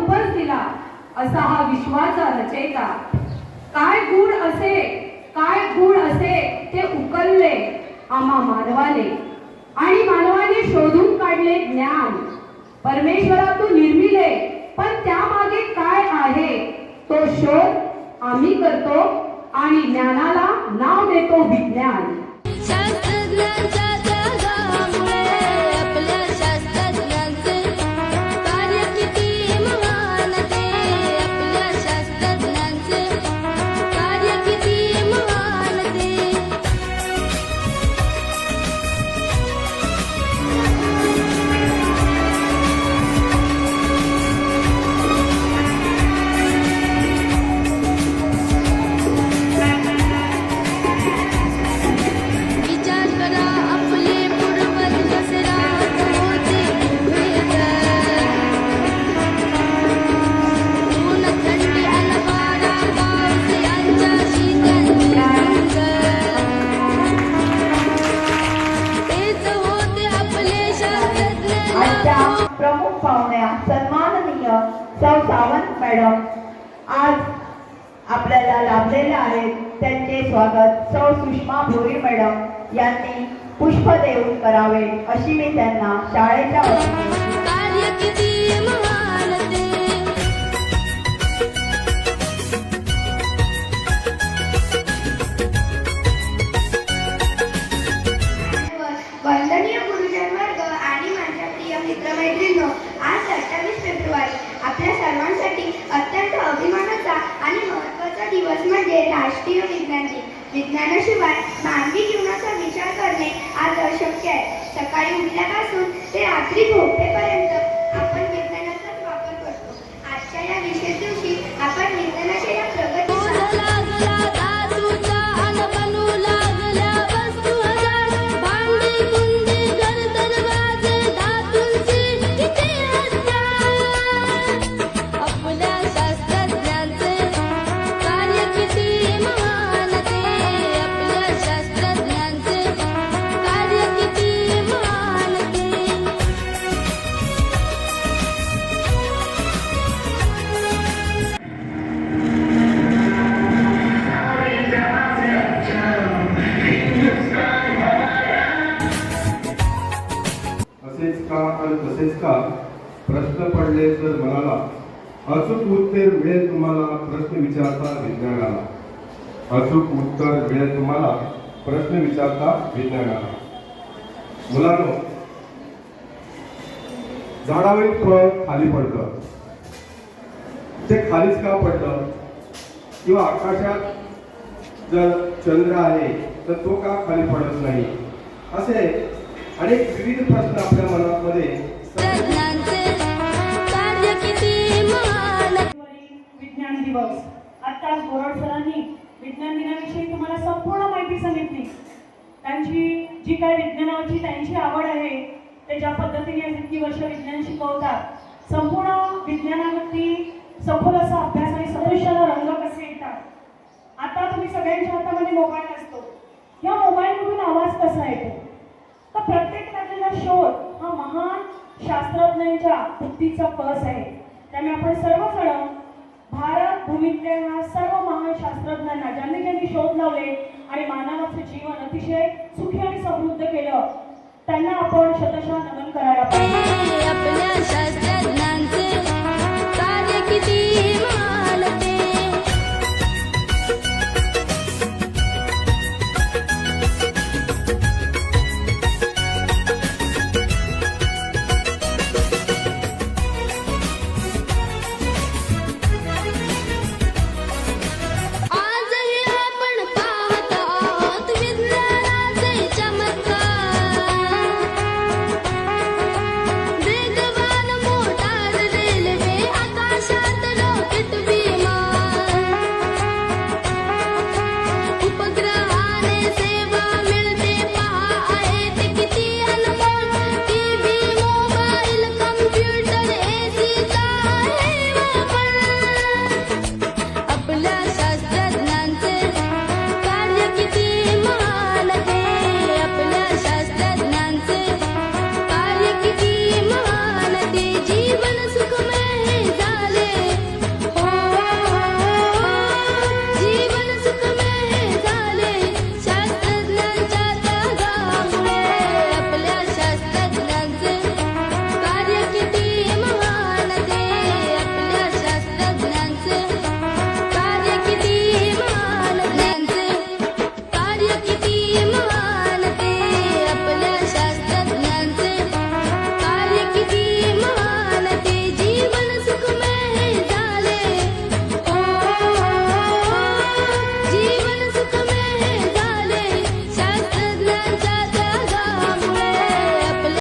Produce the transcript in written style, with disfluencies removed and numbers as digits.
रूपच दिला असा हा विश्वाचा रचयिता. काय गुण असे ते उकलले आम्हा मानवाने आणि मानवाने शोधून काढले ज्ञान. परमेश्वरातून निर्मिले पण त्यामागे काय आहे तो शोध आम्ही करतो आणि ज्ञानाला नाव देतो विज्ञान. प्रमुख पाहुण्या सन्माननीय सौ सावंत मॅडम आज आपल्याला लाभलेले आहेत. त्यांचे स्वागत सौ सुषमा भोरी मॅडम यांनी पुष्प देऊन करावे अशी मी त्यांना शाळेच्या वंदनीय गुरुजन वर्ग आणि माझ्या प्रिय मित्रमैत्रिणींनो, आज 28 फेब्रुवारी आपल्या सर्वांसाठी अत्यंत अभिमानाचा आणि महत्त्वाचा दिवस म्हणजे राष्ट्रीय विज्ञान दिन. विज्ञानाशिवाय मानवी जीवनाचा विचार करणे आज अशक्य आहे. सकाळी उठल्यापासून ते रात्री झोपेपर्यंत आपण विज्ञानाचाच वापर करतो. आजच्या या विशेष दिवशी आपण विज्ञानाच्या या प्रगती तसेच का प्रश्न पडले तर मनाला अचूक उत्तर मिळेल तुम्हाला प्रश्न विचारता विज्ञानाला. अचूक उत्तर मिळेल तुम्हाला प्रश्न विचारता विज्ञानाला. मुलांनो, झाडावरील फळ खाली पडतं, ते खालीच का पडतं? किंवा आकाशात जर चंद्र आहे तर तो का खाली पडत नाही? असे अनेक विविध प्रश्न आपल्या मनामध्ये विज्ञान दिवस. आत्ताच बोरड सरांनी विज्ञान दिनाविषयी तुम्हाला संपूर्ण माहिती सांगितली. त्यांची जी काही विज्ञानावरची त्यांची आवड आहे ते ज्या पद्धतीने इतकी वर्ष विज्ञान शिकवतात, संपूर्ण विज्ञानावरती सखोल असा अभ्यास आणि सदृश्याला रंग कसे येतात. आता तुम्ही सगळ्यांच्या हातामध्ये मोबाईल असतो, या मोबाईलमधून आवाज कसा येतो? तर प्रत्येक लागलेला शोध हा महान शास्त्रज्ञांच्या बुद्धीचा कस आहे. त्यामुळे आपण सर्वजण भारत भूमीतल्या ह्या सर्व महान शास्त्रज्ञांना ज्यांनी शोध लावले आणि मानवाचं जीवन अतिशय सुखी आणि समृद्ध केलं, त्यांना आपण शतशः नमन करायला पाहिजे.